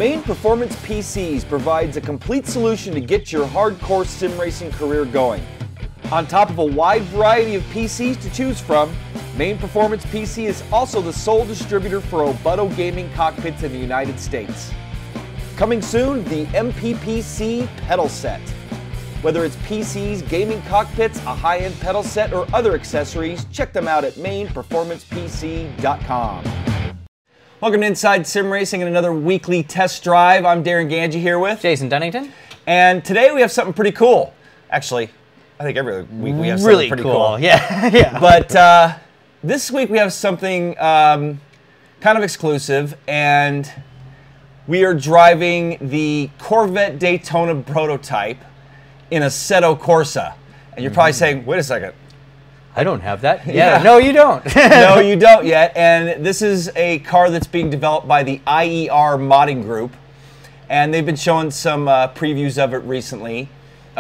Main Performance PCs provides a complete solution to get your hardcore sim racing career going. On top of a wide variety of PCs to choose from, Main Performance PC is also the sole distributor for Obutto gaming cockpits in the United States. Coming soon, the MPPC pedal set. Whether it's PCs, gaming cockpits, a high-end pedal set, or other accessories, check them out at mainperformancepc.com. Welcome to Inside Sim Racing and another weekly test drive. I'm Darren Ganji here with Jason Dunnington. And today we have something pretty cool. Actually, I think every week we have something really pretty cool. Yeah. But this week we have something kind of exclusive, and we are driving the Corvette Daytona Prototype in Assetto Corsa. And you're probably saying, wait a second. I don't have that. Yeah. No, you don't. No, you don't yet. And this is a car that's being developed by the IER modding group. And they've been showing some previews of it recently.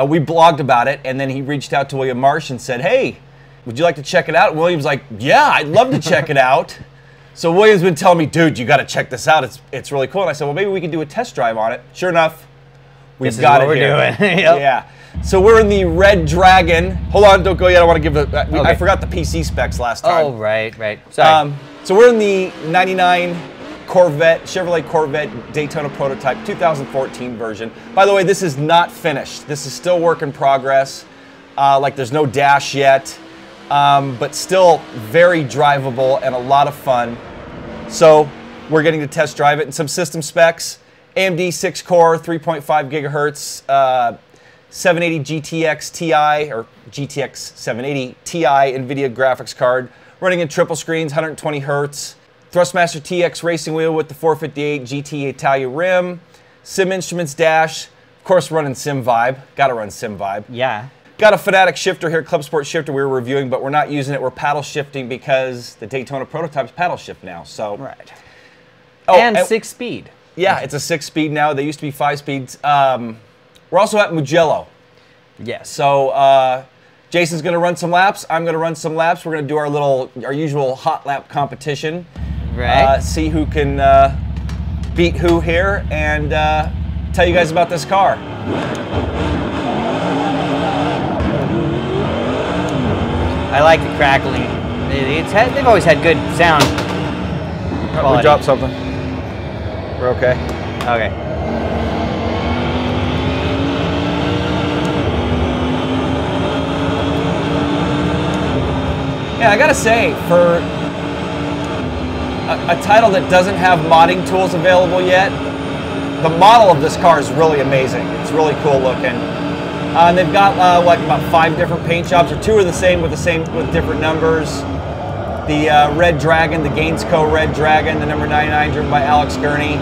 We blogged about it, and then he reached out to William Marsh and said, hey, would you like to check it out? And William's like, yeah, I'd love to check it out. So William's been telling me, dude, you got to check this out. It's really cool. And I said, well, maybe we can do a test drive on it. Sure enough, we've got it here. This is what we're doing. Yep. Yeah. So we're in the Red Dragon. Hold on, don't go yet. I want to give I forgot the PC specs last time. Oh, right. Sorry. So we're in the 99 Chevrolet Corvette Daytona Prototype 2014 version. By the way, this is not finished. This is still work in progress. Like there's no dash yet, but still very drivable and a lot of fun. So we're getting to test drive it. And some system specs: AMD 6-core, 3.5 gigahertz. 780 GTX Ti, or GTX 780 Ti NVIDIA graphics card, running in triple screens, 120 hertz. Thrustmaster TX racing wheel with the 458 GT Italia rim. SimInstruments dash, of course running SimVibe, gotta run SimVibe. Yeah. Got a Fanatic shifter here, Club Sport shifter we were reviewing, but we're not using it, we're paddle shifting because the Daytona Prototype's paddle shift now, so. Right. Oh, and 6-speed. Yeah, it's a 6-speed now, they used to be 5 speeds. We're also at Mugello. Yes. So Jason's going to run some laps. I'm going to run some laps. We're going to do our usual hot lap competition. Right. See who can beat who here, and tell you guys about this car. I like the crackling. They've always had good sound quality. We dropped something. We're okay. Okay. Yeah, I gotta say, for a title that doesn't have modding tools available yet, the model of this car is really amazing. It's really cool looking. And they've got like about 5 different paint jobs, or 2 are the same with different numbers. The Red Dragon, the Gainsco Red Dragon, the number 99, driven by Alex Gurney,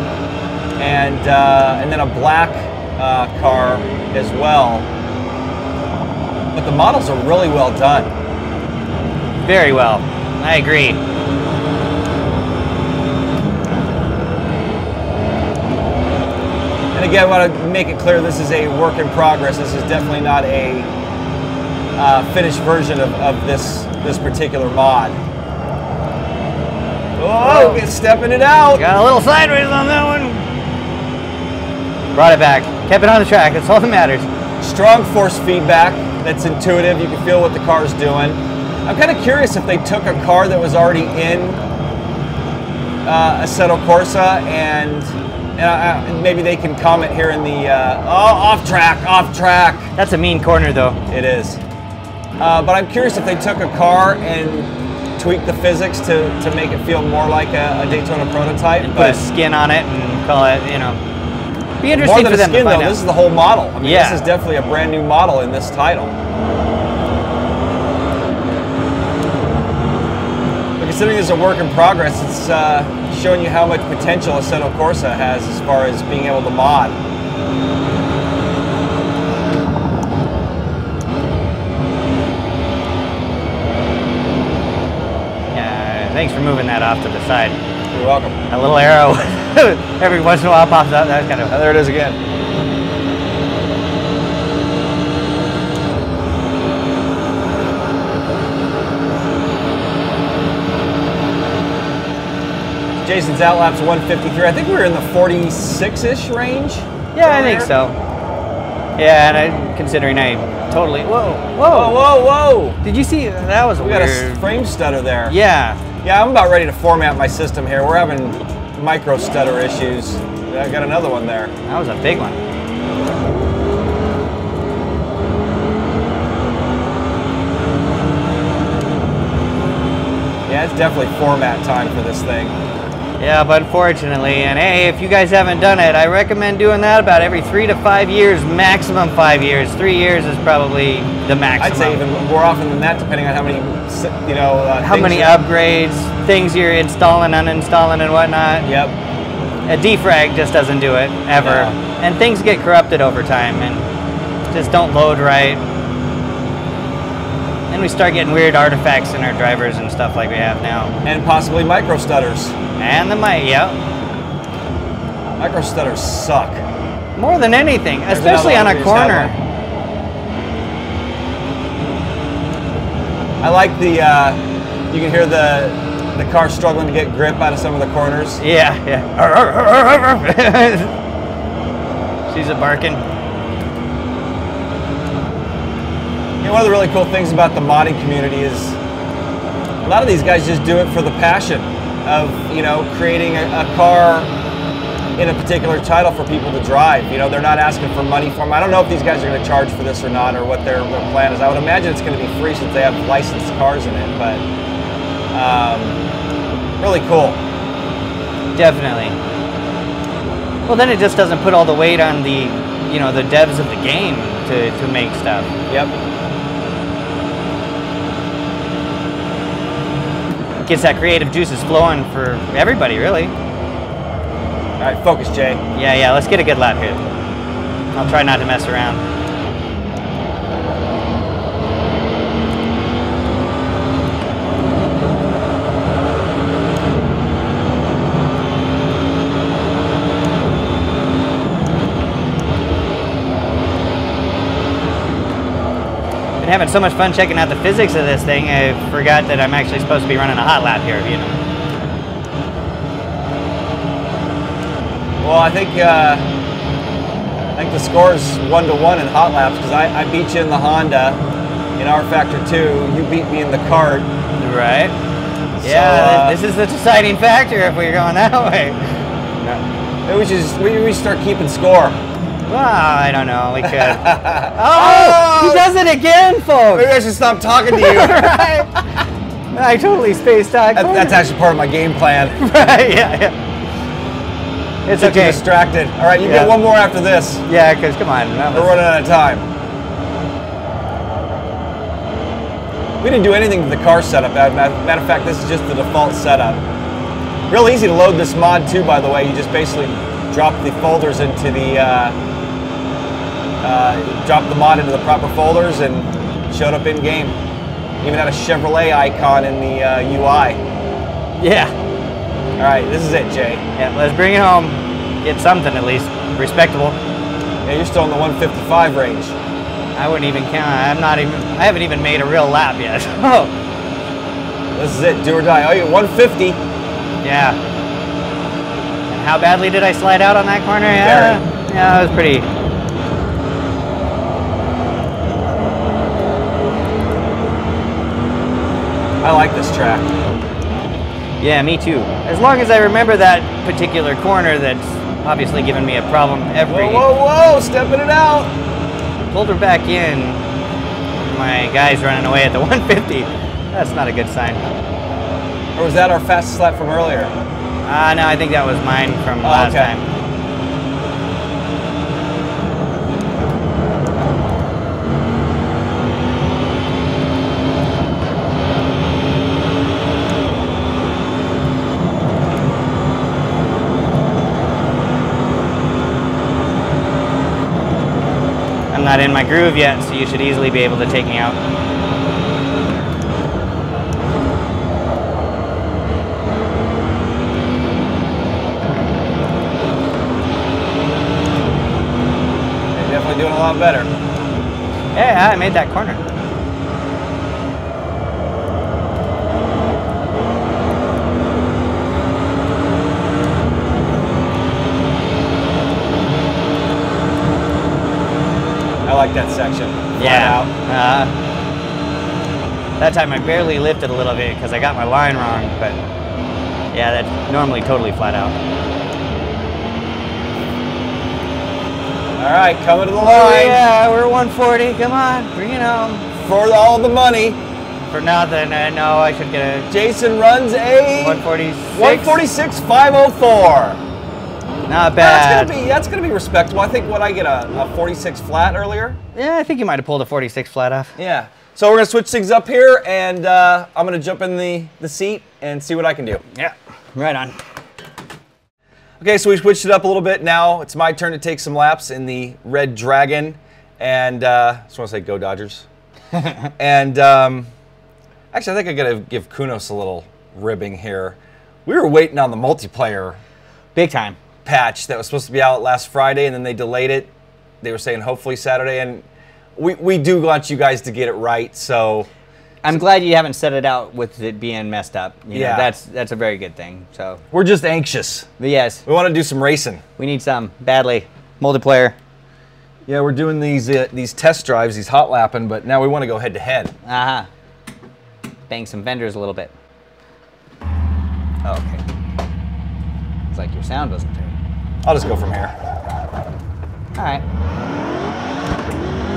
and then a black car as well. But the models are really well done. Very well. I agree. And again, I want to make it clear this is a work in progress. This is definitely not a finished version of this particular mod. Oh, it's stepping it out. Got a little sideways on that one. Brought it back. Kept it on the track. That's all that matters. Strong force feedback. That's intuitive. You can feel what the car's doing. I'm kind of curious if they took a car that was already in Assetto Corsa and maybe they can comment here in the, off track. That's a mean corner though. It is. But I'm curious if they took a car and tweaked the physics to make it feel more like a Daytona Prototype. And put a skin on it and call it, you know. Be interesting for them to find out. This is the whole model. I mean, yeah. This is definitely a brand new model in this title. Considering it's a work in progress, it's showing you how much potential Assetto Corsa has as far as being able to mod. Yeah, thanks for moving that off to the side. You're welcome. A little arrow every once in a while pops up. That's kind of. There it is again. Jason's outlap's 153. I think we were in the 46-ish range. Yeah, I think so. Yeah, and considering I totally... Whoa, whoa. Whoa, whoa, whoa. Did you see? That was we weird. got a frame stutter there. Yeah. Yeah, I'm about ready to format my system here. We're having micro stutter issues. I got another one there. That was a big one. Yeah, it's definitely format time for this thing. Yeah, but unfortunately, and hey, if you guys haven't done it, I recommend doing that about every 3 to 5 years, maximum 5 years. 3 years is probably the maximum. I'd say even more often than that, depending on how many, you know, how many upgrades, things you're installing, uninstalling, and whatnot. Yep. A defrag just doesn't do it, ever. No. And things get corrupted over time, and just don't load right. And we start getting weird artifacts in our drivers and stuff like we have now. And possibly micro stutters. And the mic, yeah. Micro stutters suck. More than anything, especially on a corner. I like the, you can hear the car struggling to get grip out of some of the corners. Yeah, yeah. She's a barking. You know, one of the really cool things about the modding community is a lot of these guys just do it for the passion of, you know, creating a car in a particular title for people to drive. You know, they're not asking for money for them. I don't know if these guys are going to charge for this or not, or what their plan is. I would imagine it's going to be free since they have licensed cars in it, but really cool. Definitely. Well, then it just doesn't put all the weight on the, you know, the devs of the game to make stuff. Yep. Gets that creative juices flowing for everybody, really. All right, focus, Jay. Yeah, let's get a good lap here. I'll try not to mess around. Having so much fun checking out the physics of this thing, I forgot that I'm actually supposed to be running a hot lap here, you know. Well, I think the score's 1-1 in hot laps because I beat you in the Honda in R Factor 2. You beat me in the kart. Right. Yeah, this is the deciding factor if we're going that way. Maybe we should start keeping score. Well, I don't know. We could. Oh, he does it again, folks. Maybe I should stop talking to you. Right. I totally spaced out. That's actually part of my game plan. Right. Yeah. It's Get okay. you distracted. All right, you get one more after this. Yeah, because come on. We're running out of time. We didn't do anything to the car setup. Matter of fact, this is just the default setup. Real easy to load this mod too, by the way. You just basically drop the folders into the drop the mod into the proper folders and showed up in game. Even had a Chevrolet icon in the UI. Yeah. All right, this is it, Jay. Yeah, let's bring it home. Get something at least respectable. Yeah, you're still in the 155 range. I wouldn't even count. I haven't even made a real lap yet. Oh. This is it, do or die. Oh, you're 150. Yeah. And how badly did I slide out on that corner? Yeah, that was pretty. I like this track. Yeah, me too. As long as I remember that particular corner that's obviously given me a problem every... Whoa, stepping it out. Pulled her back in. My guy's running away at the 150. That's not a good sign. Or was that our fastest lap from earlier? No, I think that was mine from last time. I'm not in my groove yet, so you should easily be able to take me out. You're definitely doing a lot better. Yeah, I made that corner. like that section. Yeah. That time I barely lifted a little bit because I got my line wrong, but yeah, that's normally totally flat out. All right, coming to the line. Oh yeah, we're 140. Come on, bring it home. For all the money. For nothing. No, I should get a. Jason runs a 146. 146.504. Not bad. That's gonna be respectable. I think what I get a 46 flat earlier. Yeah, I think you might have pulled a 46 flat off. Yeah. So we're gonna switch things up here, and I'm gonna jump in the seat and see what I can do. Yeah. Right on. Okay, so we switched it up a little bit. Now it's my turn to take some laps in the Red Dragon, and I just want to say go Dodgers. And actually, I think I gotta give Kunos a little ribbing here. We were waiting on the multiplayer Big time. patch that was supposed to be out last Friday, and then they delayed it. They were saying hopefully Saturday, and we do want you guys to get it right. So I'm glad you haven't set it out with it being messed up. You know, Yeah. that's a very good thing. So, we're just anxious. but yes, We want to do some racing. we need some badly. Multiplayer. Yeah, we're doing these test drives, these hot lapping, but now we want to go head to head. Aha. Bang some vendors a little bit. Oh, okay. It's like your sound wasn't there. I'll just go from here. All right.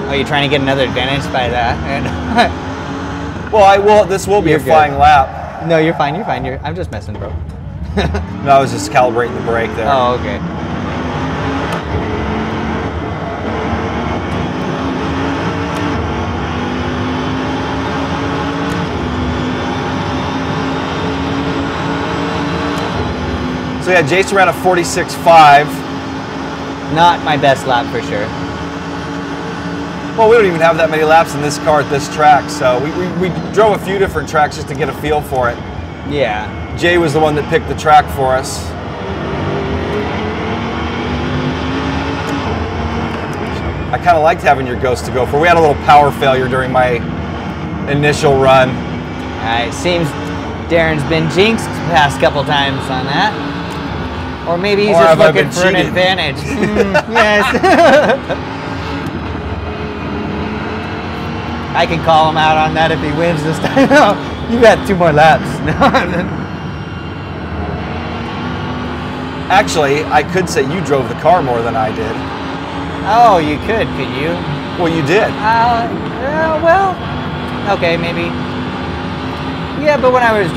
Oh, you're trying to get another advantage by that? And Well, this will be You're a good. flying lap. no, you're fine. You're fine. I'm just messing, bro. No, I was just calibrating the brake there. Oh, okay. So yeah, Jason ran a 46.5. Not my best lap for sure. Well, we don't even have that many laps in this car at this track, so we drove a few different tracks just to get a feel for it. Yeah. Jay was the one that picked the track for us. I kind of liked having your Ghost to go for. We had a little power failure during my initial run. It seems Darren's been jinxed the past couple times on that. Or maybe he's Or just have I looking been for an cheated? advantage. Yes. I can call him out on that if he wins this time. No, you got 2 more laps. Actually, I could say you drove the car more than I did. Oh, you could you? Well, you did. Well, okay, maybe. Yeah, but when I was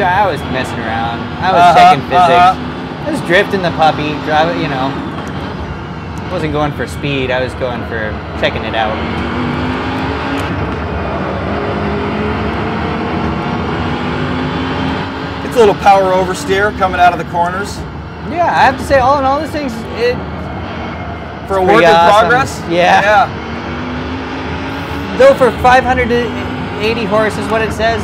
messing around. I was checking physics. I was drifting the puppy, driving, you know. I wasn't going for speed. I was going for checking it out. It's a little power oversteer coming out of the corners. Yeah, I have to say, all in all, this thing's For a pretty work in awesome. progress? Yeah. Though for 580 horse is what it says,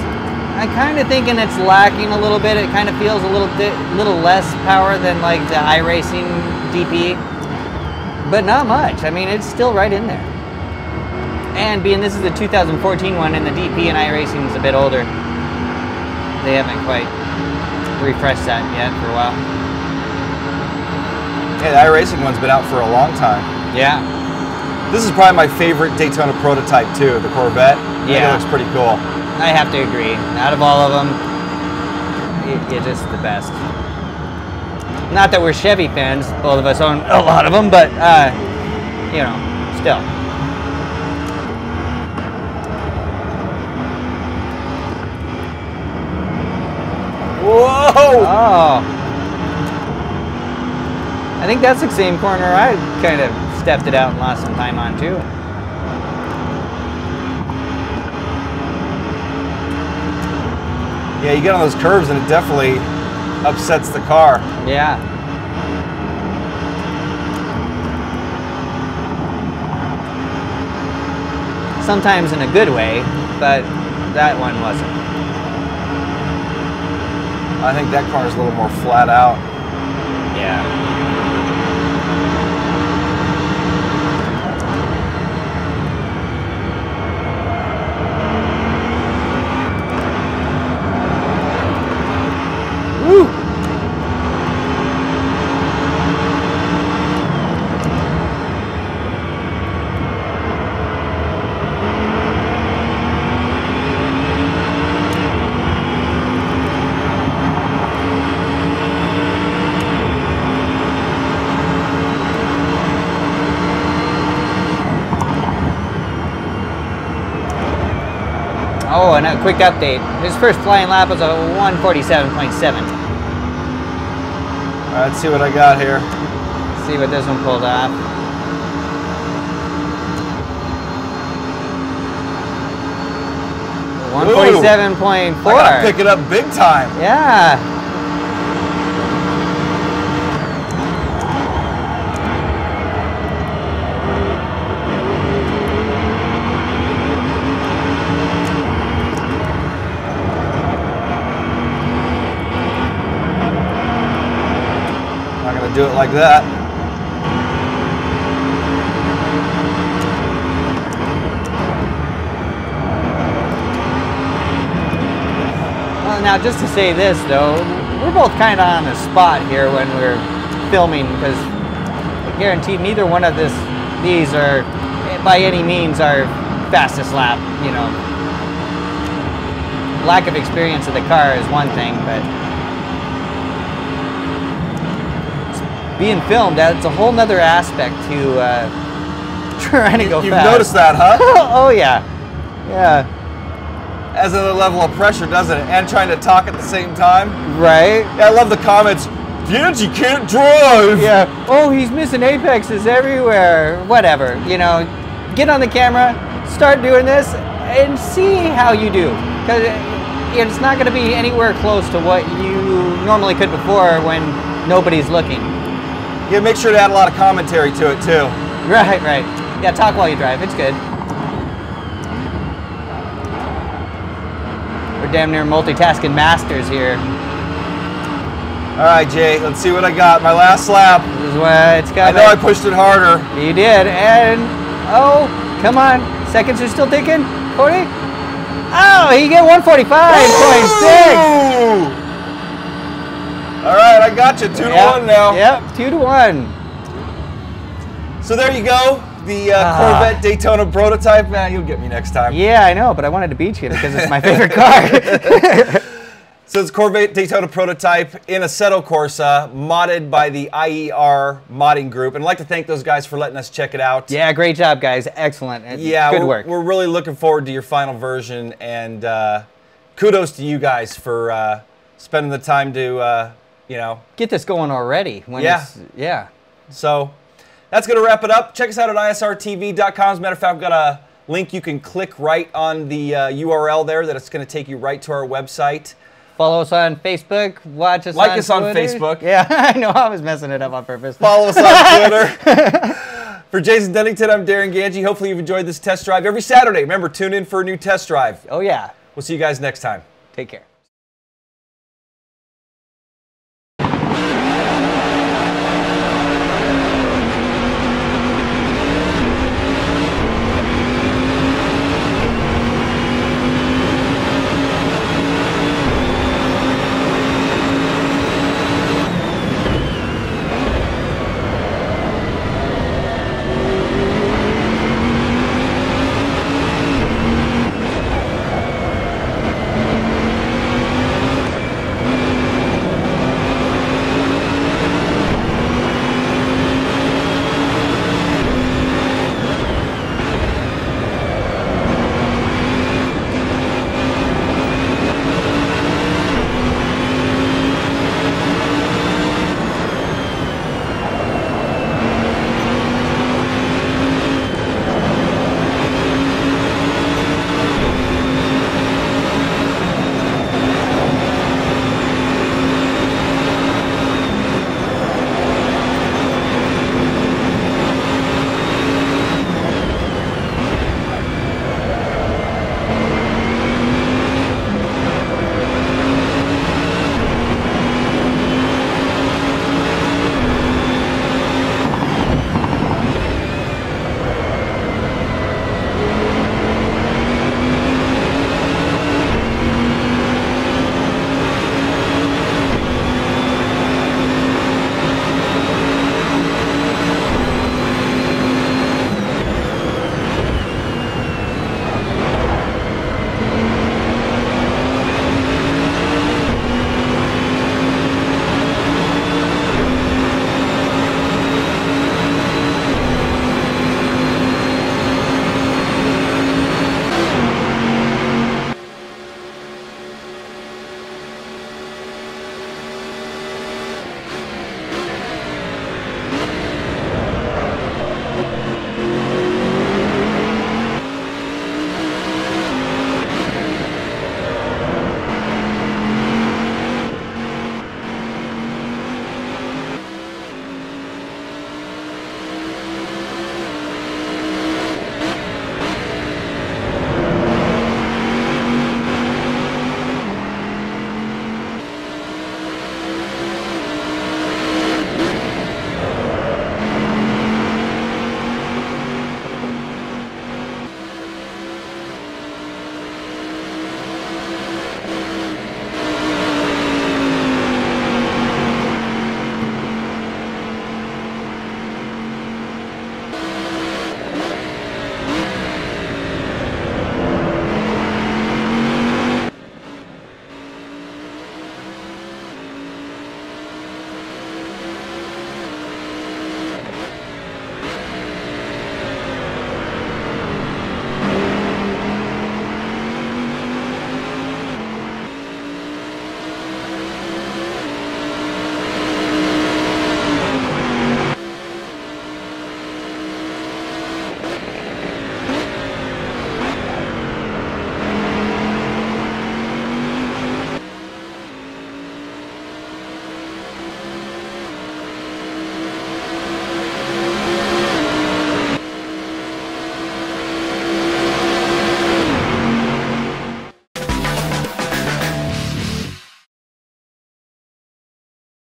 I'm kind of thinking it's lacking a little bit. It kind of feels a little less power than like the iRacing DP, but not much. I mean, it's still right in there. And being this is the 2014 one, and the DP and iRacing is a bit older, they haven't quite refreshed that yet for a while. Yeah, the iRacing one's been out for a long time. Yeah. This is probably my favorite Daytona Prototype too, the Corvette. I think Yeah. it looks pretty cool. I have to agree. Out of all of them, it's just the best. Not that we're Chevy fans, both of us own a lot of them, but, you know, still. Whoa! Oh. I think that's the same corner I kind of stepped it out and lost some time on, too. Yeah, you get on those curves and it definitely upsets the car. Yeah. Sometimes in a good way, but that one wasn't. I think that car is a little more flat out. Yeah. Woo! and a quick update. His first flying lap was a 147.7. All right, let's see what I got here. Let's see what this one pulled off. 147.4. I gotta pick it up big time. Yeah. Not gonna do it like that. Now, just to say this, though, we're both kind of on the spot here when we're filming, because I guarantee neither one of these are, by any means, our fastest lap. You know, lack of experience of the car is one thing, but being filmed, that's a whole nother aspect to trying to go fast. You've noticed that, huh? Oh, yeah. Yeah. Adds another level of pressure, doesn't it? And trying to talk at the same time. Right. Yeah, I love the comments. Genji can't drive. Yeah. Oh, he's missing apexes everywhere. Whatever. You know, get on the camera, start doing this, and see how you do. Because it's not going to be anywhere close to what you normally could before when nobody's looking. Yeah, make sure to add a lot of commentary to it too. Right, right. Yeah, talk while you drive. It's good. We're damn near multitasking masters here. All right, Jay, let's see what I got. My last lap. This is what it's got. I know I pushed it harder. You did, and oh, come on. Seconds are still ticking. 40. Oh, he get 145.6. All right, I got you. 2-1 now. Yep, 2-1. So there you go. The Corvette Daytona Prototype. You'll get me next time. Yeah, I know, but I wanted to beat you because it's my favorite car. So it's Corvette Daytona Prototype in Assetto Corsa, modded by the IER modding group. And I'd like to thank those guys for letting us check it out. Yeah, great job, guys. Excellent. Yeah, good work. We're really looking forward to your final version. And kudos to you guys for spending the time to, you know. Get this going already. Yeah. So that's going to wrap it up. Check us out at isrtv.com. As a matter of fact, I've got a link you can click right on the URL there that it's going to take you right to our website. Follow us on Facebook. Watch us like on us on Twitter. Facebook. Yeah, I know. I was messing it up on purpose. Follow us on Twitter. For Jason Dunnington, I'm Darren Ganji. Hopefully you've enjoyed this test drive every Saturday. Remember, tune in for a new test drive. Oh, yeah. We'll see you guys next time. Take care.